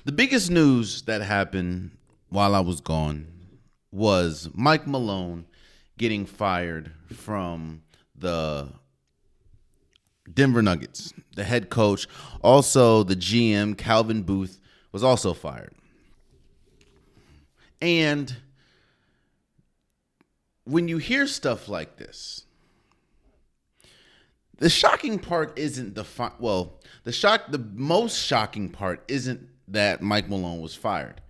The biggest news that happened while I was gone was Mike Malone getting fired from the Denver Nuggets. The head coach, also the GM, Calvin Booth, was also fired. And when you hear stuff like this, the shocking part isn't the most shocking part isn't that Mike Malone was fired.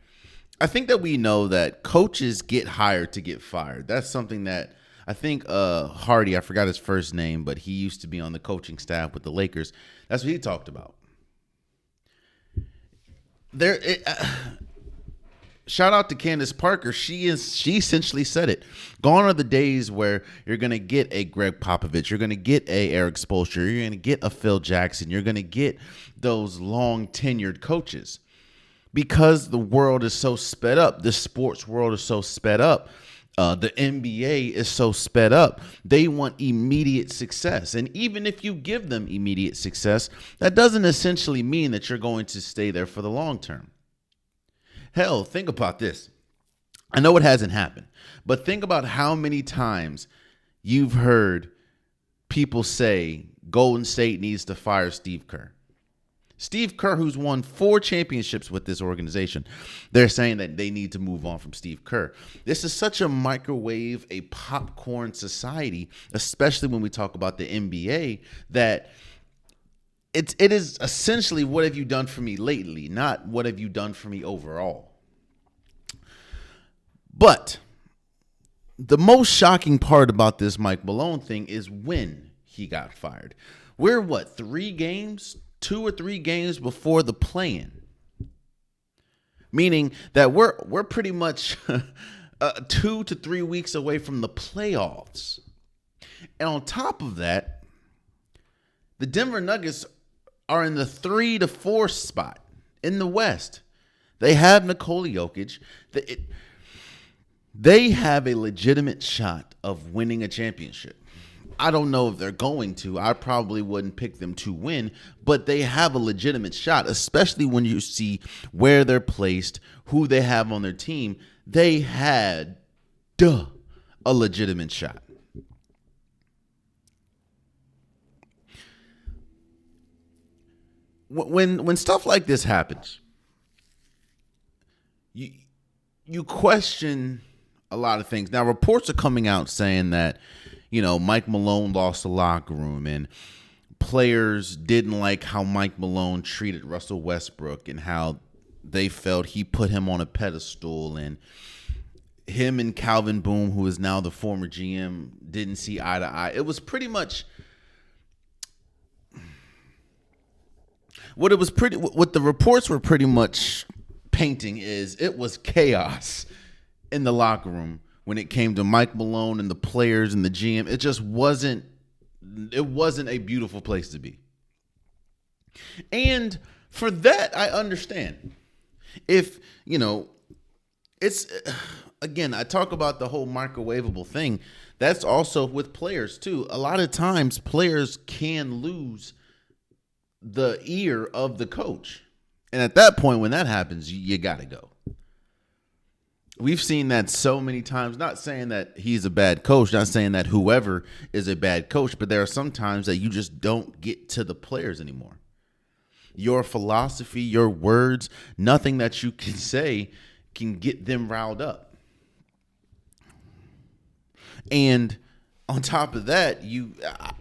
I think that we know that coaches get hired to get fired. That's something that I think Hardy, I forgot his first name, but he used to be on the coaching staff with the Lakers. That's what he talked about. Shout out to Candace Parker. She essentially said it. Gone are the days where you're going to get a Greg Popovich, you're going to get a Eric Spoelstra, you're going to get a Phil Jackson, you're going to get those long tenured coaches. Because the world is so sped up, the sports world is so sped up, the NBA is so sped up, they want immediate success. And even if you give them immediate success, that doesn't essentially mean that you're going to stay there for the long term. Hell, think about this. I know it hasn't happened, but think about how many times you've heard people say Golden State needs to fire Steve Kerr. Steve Kerr, who's won 4 championships with this organization, they're saying that they need to move on from Steve Kerr. This is such a microwave, a popcorn society, especially when we talk about the NBA, that it is essentially what have you done for me lately, not what have you done for me overall. But the most shocking part about this Mike Malone thing is when he got fired. We're 3 games? 2 or 3 games before the play-in, meaning that we're pretty much 2 to 3 weeks away from the playoffs. And on top of that, the Denver Nuggets are in the 3 to 4 spot in the West. They have Nikola Jokic. They have a legitimate shot of winning a championship. I don't know if they're going to. I probably wouldn't pick them to win, but they have a legitimate shot, especially when you see where they're placed, who they have on their team. They had a legitimate shot. When stuff like this happens, you question a lot of things. Now, reports are coming out saying that, Mike Malone lost the locker room and players didn't like how Mike Malone treated Russell Westbrook and how they felt he put him on a pedestal, and him and Calvin Boom, who is now the former GM, didn't see eye to eye. It was pretty much what the reports were pretty much painting is it was chaos in the locker room when it came to Mike Malone and the players and the GM. It just wasn't a beautiful place to be. And for that, I understand. If, it's, again, I talk about the whole microwavable thing. That's also with players too. A lot of times players can lose the ear of the coach. And at that point, when that happens, you got to go. We've seen that so many times, not saying that he's a bad coach, not saying that whoever is a bad coach, but there are some times that you just don't get to the players anymore. Your philosophy, your words, nothing that you can say can get them riled up. And on top of that,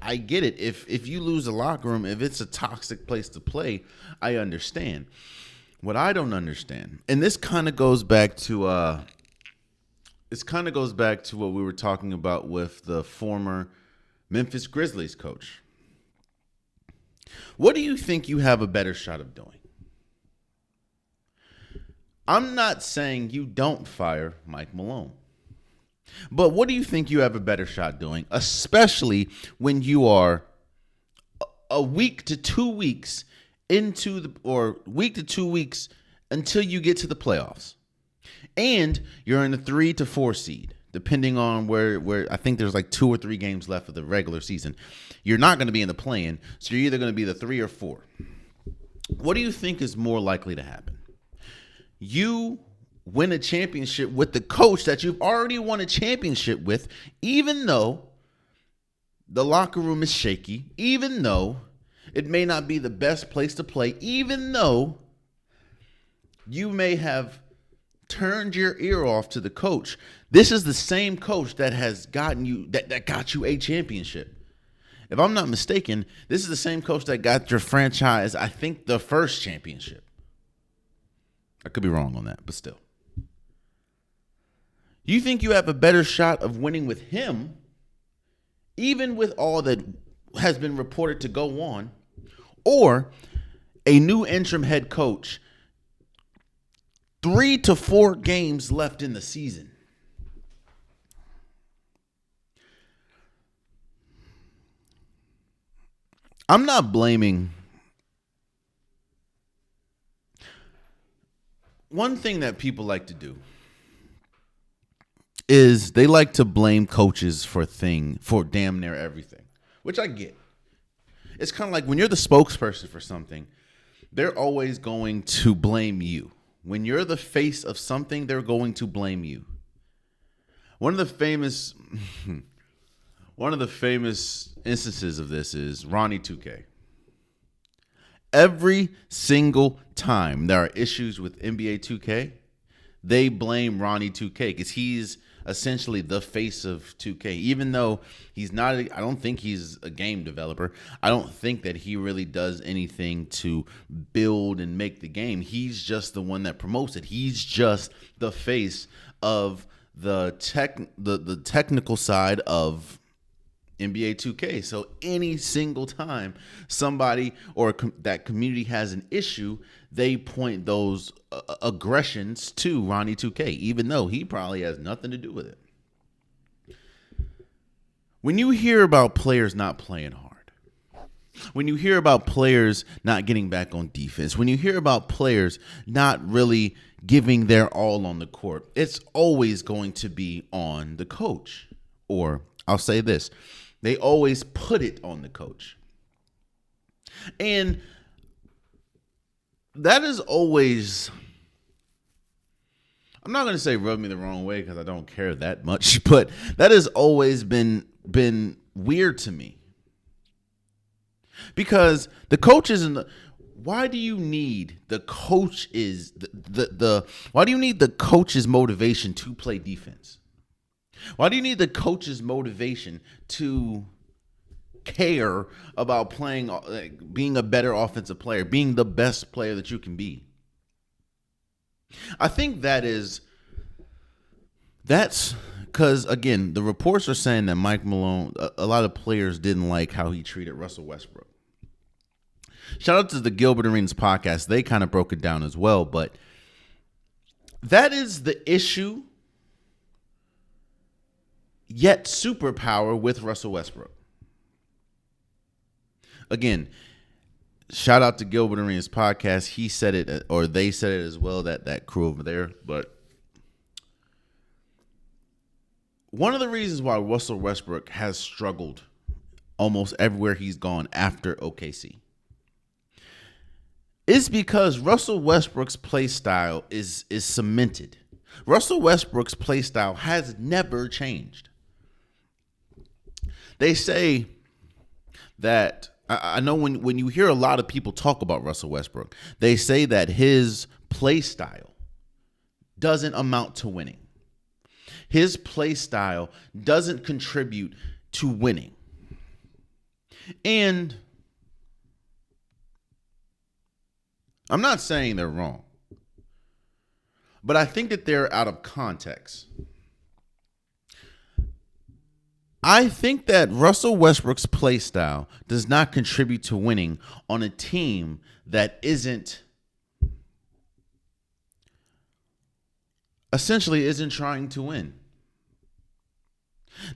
I get it. If you lose a locker room, if it's a toxic place to play, I understand. What I don't understand, and this kind of goes back to what we were talking about with the former Memphis Grizzlies coach. What do you think you have a better shot of doing? I'm not saying you don't fire Mike Malone, but what do you think you have a better shot doing, especially when you are a week to 2 weeks week to 2 weeks until you get to the playoffs, and you're in the 3 to 4 seed, depending on where I think there's 2 or 3 games left of the regular season. You're not going to be in the play-in, so you're either going to be the 3 or 4. What do you think is more likely to happen? You win a championship with the coach that you've already won a championship with, even though the locker room is shaky, even though it may not be the best place to play, even though you may have turned your ear off to the coach. This is the same coach that has gotten you that got you a championship. If I'm not mistaken, this is the same coach that got your franchise, I think, the first championship. I could be wrong on that, but still. You think you have a better shot of winning with him, even with all that has been reported to go on, or a new interim head coach 3 to 4 games left in the season? I'm not blaming. One thing that people like to do is they like to blame coaches for damn near everything, which I get. It's kind of like when you're the spokesperson for something, they're always going to blame you. When you're the face of something, they're going to blame you. One of the famous instances of this is Ronnie 2K. Every single time there are issues with NBA 2K, they blame Ronnie 2K because he's essentially the face of 2K. Even though he's not, I don't think he's a game developer. I don't think that he really does anything to build and make the game. He's just the one that promotes it. He's just the face of the technical side of NBA 2K. So any single time somebody or that community has an issue, they point those aggressions to Ronnie 2K, even though he probably has nothing to do with it. When you hear about players not playing hard, when you hear about players not getting back on defense, when you hear about players not really giving their all on the court, it's always going to be on the coach. Or I'll say this, they always put it on the coach. And that is always, I'm not going to say rub me the wrong way because I don't care that much, but that has always been weird to me. Because the coaches why do you need the coach why do you need the coach's motivation to play defense? Why do you need the coach's motivation to care about playing, being a better offensive player, being the best player that you can be? I think that's because, again, the reports are saying that Mike Malone, a lot of players didn't like how he treated Russell Westbrook. Shout out to the Gilbert Arenas podcast. They kind of broke it down as well, but that is the issue, yet superpower with Russell Westbrook. Again, shout out to Gilbert Arenas podcast. He said it, or they said it as well, that crew over there. But one of the reasons why Russell Westbrook has struggled almost everywhere he's gone after OKC is because Russell Westbrook's play style is cemented. Russell Westbrook's play style has never changed. They say that, I know when you hear a lot of people talk about Russell Westbrook, they say that his play style doesn't amount to winning. His play style doesn't contribute to winning. And I'm not saying they're wrong, but I think that they're out of context. I think that Russell Westbrook's play style does not contribute to winning on a team that essentially isn't trying to win.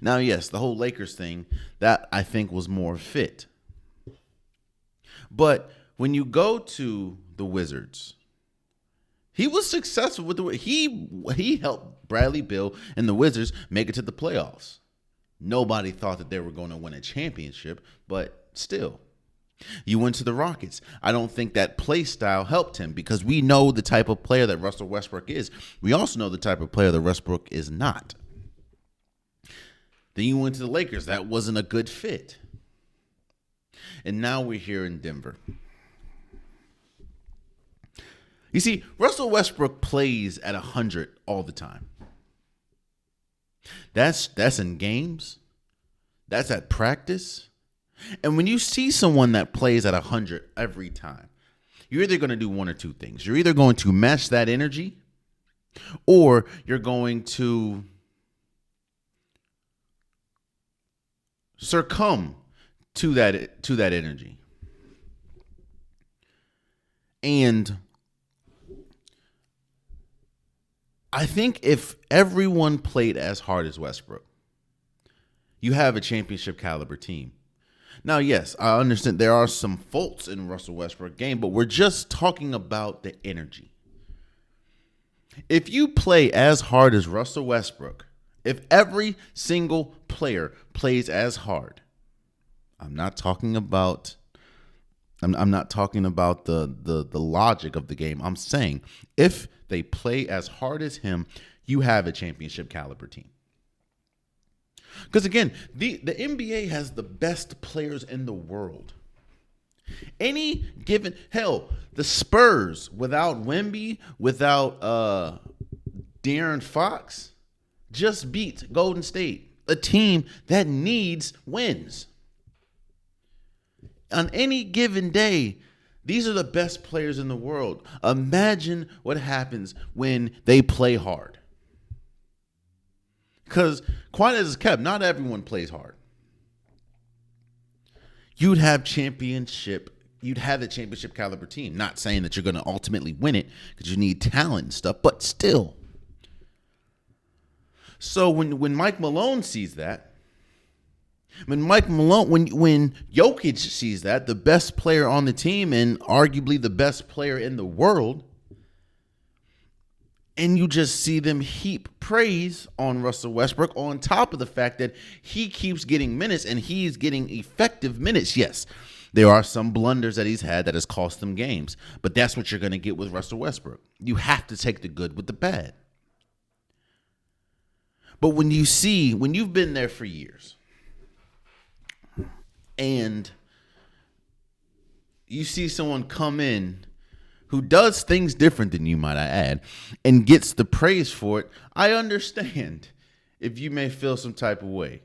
Now, yes, the whole Lakers thing, that I think was more fit. But when you go to the Wizards, he was successful with he helped Bradley Beal and the Wizards make it to the playoffs. Nobody thought that they were going to win a championship, but still. You went to the Rockets. I don't think that play style helped him because we know the type of player that Russell Westbrook is. We also know the type of player that Westbrook is not. Then you went to the Lakers. That wasn't a good fit. And now we're here in Denver. You see, Russell Westbrook plays at 100 all the time. That's in games. That's at practice. And when you see someone that plays at 100 every time, you're either going to do one or two things. You're either going to match that energy or you're going to succumb to that energy. And I think if everyone played as hard as Westbrook, you have a championship caliber team. Now, yes, I understand there are some faults in Russell Westbrook's game, but we're just talking about the energy. If you play as hard as Russell Westbrook, if every single player plays as hard, I'm not talking about the logic of the game. I'm saying if they play as hard as him, you have a championship caliber team. Because again, the NBA has the best players in the world. Any given, hell, the Spurs without Wemby, without De'Aaron Fox, just beat Golden State, a team that needs wins. On any given day, these are the best players in the world. Imagine what happens when they play hard. Because quite as is kept, not everyone plays hard. You'd have the championship caliber team. Not saying that you're going to ultimately win it because you need talent and stuff, but still. So when Mike Malone sees that, when Jokic sees that, the best player on the team and arguably the best player in the world, and you just see them heap praise on Russell Westbrook on top of the fact that he keeps getting minutes and he's getting effective minutes. Yes, there are some blunders that he's had that has cost them games, but that's what you're going to get with Russell Westbrook. You have to take the good with the bad. But when you've been there for years and you see someone come in who does things different than you, might I add, and gets the praise for it, I understand if you may feel some type of way.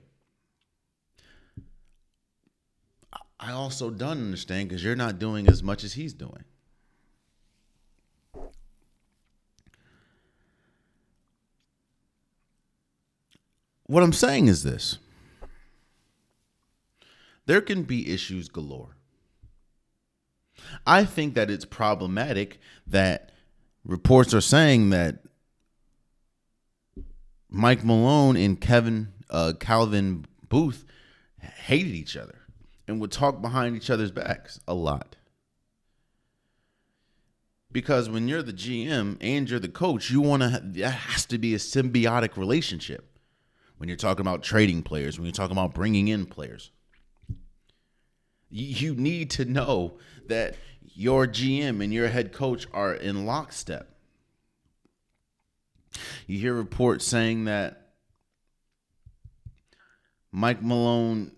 I also don't understand because you're not doing as much as he's doing. What I'm saying is this. There can be issues galore. I think that it's problematic that reports are saying that Mike Malone and Calvin Booth hated each other and would talk behind each other's backs a lot. Because when you're the GM and you're the coach, that has to be a symbiotic relationship. When you're talking about trading players, when you're talking about bringing in players, you need to know that your GM and your head coach are in lockstep. You hear reports saying that Mike Malone,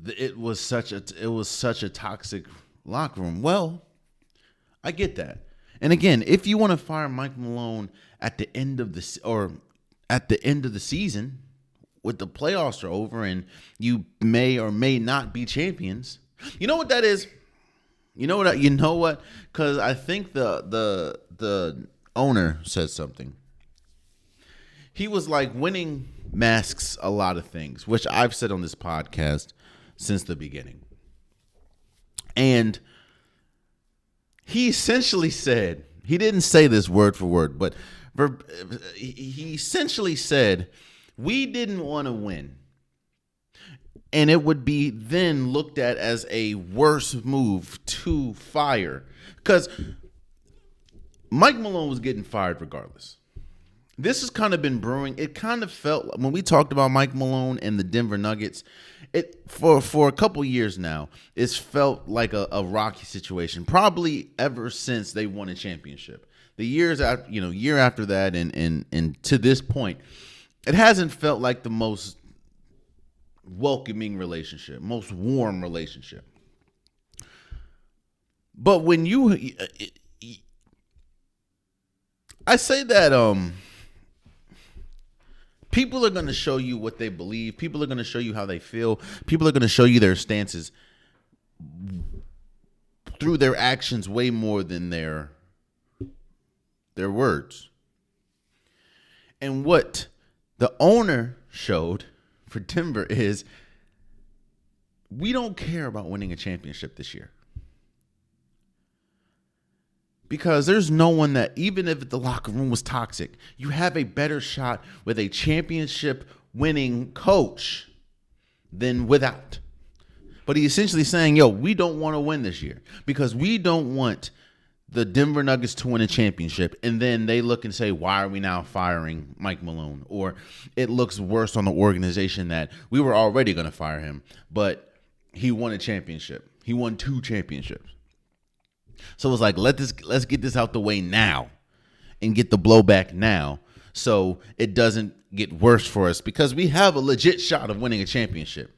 it was such a toxic locker room. Well, I get that. And again, if you want to fire Mike Malone at the end of the season, with the playoffs are over and you may or may not be champions, you know what that is? You know what? Because I think the owner said something. He was like, winning masks a lot of things, which I've said on this podcast since the beginning. And he essentially said, he didn't say this word for word, but he essentially said, we didn't want to win. And it would be then looked at as a worse move to fire. Because Mike Malone was getting fired regardless. This has kind of been brewing. It kind of felt when we talked about Mike Malone and the Denver Nuggets, it for a couple years now, it's felt like a rocky situation. Probably ever since they won a championship. The years after, year after that, and to this point, it hasn't felt like the most welcoming relationship, most warm relationship. But when I say that people are going to show you what they believe. People are going to show you how they feel. People are going to show you their stances through their actions way more than their words. And what the owner showed for Denver is we don't care about winning a championship this year. Because there's no one that, even if the locker room was toxic, you have a better shot with a championship winning coach than without. But he's essentially saying, we don't want to win this year because we don't want the Denver Nuggets to win a championship. And then they look and say, why are we now firing Mike Malone? Or it looks worse on the organization that we were already going to fire him, but he won a championship. He won 2 championships. So it's like, let's get this out the way now and get the blowback now so it doesn't get worse for us because we have a legit shot of winning a championship.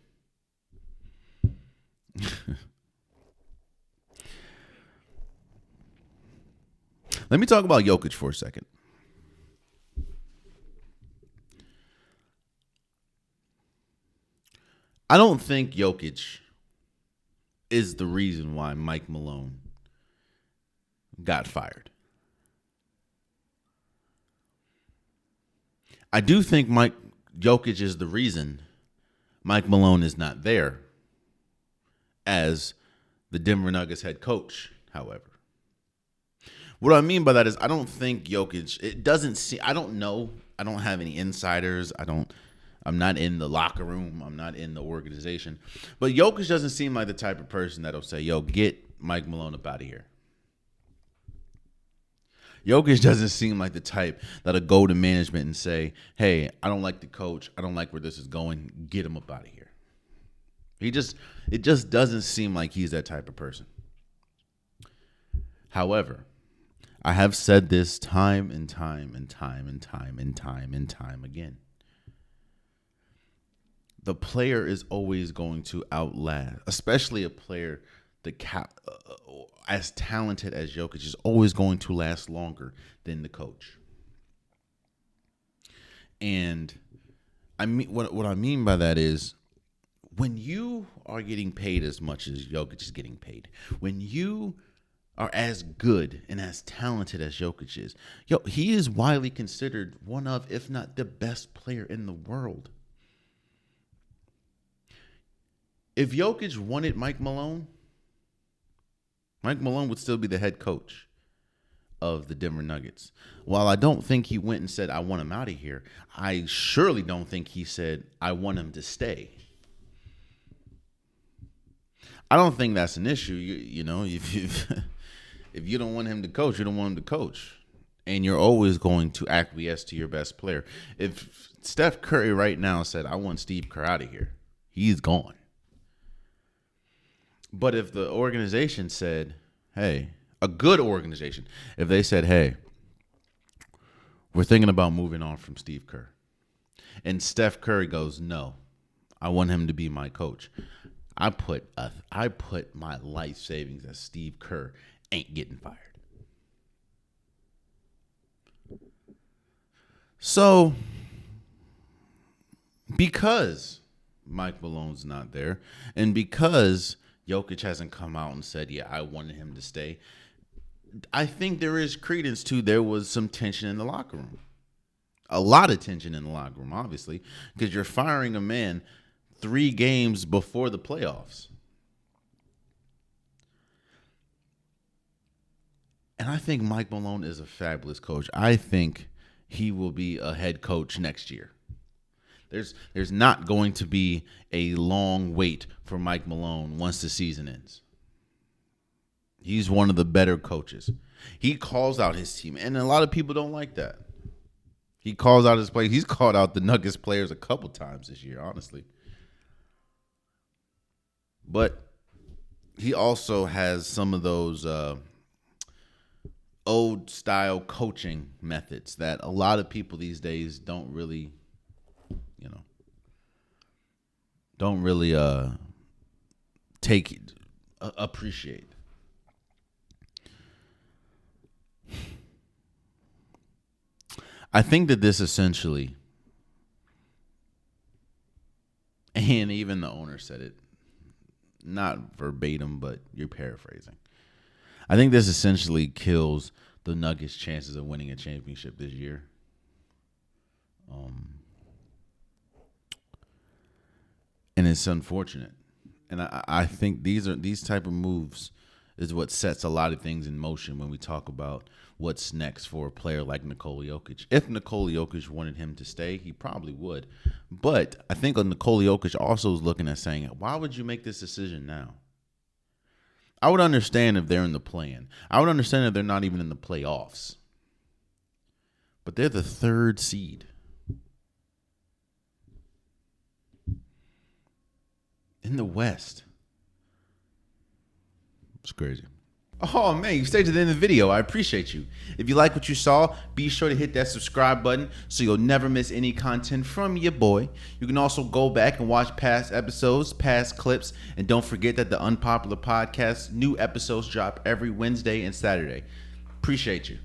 Let me talk about Jokic for a second. I don't think Jokic is the reason why Mike Malone got fired. I do think Jokic is the reason Mike Malone is not there as the Denver Nuggets head coach, however. What I mean by that is I don't think Jokic, it doesn't see, I don't know. I don't have any insiders. I'm not in the locker room. I'm not in the organization. But Jokic doesn't seem like the type of person that'll say, get Mike Malone up out of here. Jokic doesn't seem like the type that'll go to management and say, hey, I don't like the coach. I don't like where this is going. Get him up out of here. It just doesn't seem like he's that type of person. However, I have said this time and time and time and time and time and time again. The player is always going to outlast, especially a player as talented as Jokic is always going to last longer than the coach. And I mean, what I mean by that is when you are getting paid as much as Jokic is getting paid, when you are as good and as talented as Jokic is, he is widely considered one of, if not the best player in the world. If Jokic wanted Mike Malone would still be the head coach of the Denver Nuggets. While I don't think he went and said, I want him out of here, I surely don't think he said, I want him to stay. I don't think that's an issue. If you don't want him to coach, you don't want him to coach. And you're always going to acquiesce to your best player. If Steph Curry right now said, I want Steve Kerr out of here, he's gone. But if the organization said, hey, a good organization, if they said, hey, we're thinking about moving on from Steve Kerr, and Steph Curry goes, no, I want him to be my coach, I put my life savings as Steve Kerr ain't getting fired. So, because Mike Malone's not there, and because Jokic hasn't come out and said, I wanted him to stay, I think there is credence to there was some tension in the locker room. A lot of tension in the locker room, obviously, because you're firing a man 3 games before the playoffs. And I think Mike Malone is a fabulous coach. I think he will be a head coach next year. There's not going to be a long wait for Mike Malone once the season ends. He's one of the better coaches. He calls out his team, and a lot of people don't like that. He calls out his play. He's called out the Nuggets players a couple times this year, honestly. But he also has some of those old style coaching methods that a lot of people these days don't really, appreciate. I think that this essentially, and even the owner said it, not verbatim, but you're paraphrasing. I think this essentially kills the Nuggets' chances of winning a championship this year. And it's unfortunate. And I think these type of moves is what sets a lot of things in motion when we talk about what's next for a player like Nikola Jokic. If Nikola Jokic wanted him to stay, he probably would. But I think Nikola Jokic also is looking at saying, why would you make this decision now? I would understand if they're in the play-in. I would understand if they're not even in the playoffs. But they're the third seed. In the West. It's crazy. Oh, man, you stayed to the end of the video. I appreciate you. If you like what you saw, be sure to hit that subscribe button so you'll never miss any content from your boy. You can also go back and watch past episodes, past clips, and don't forget that the Unpopular Podcast, new episodes drop every Wednesday and Saturday. Appreciate you.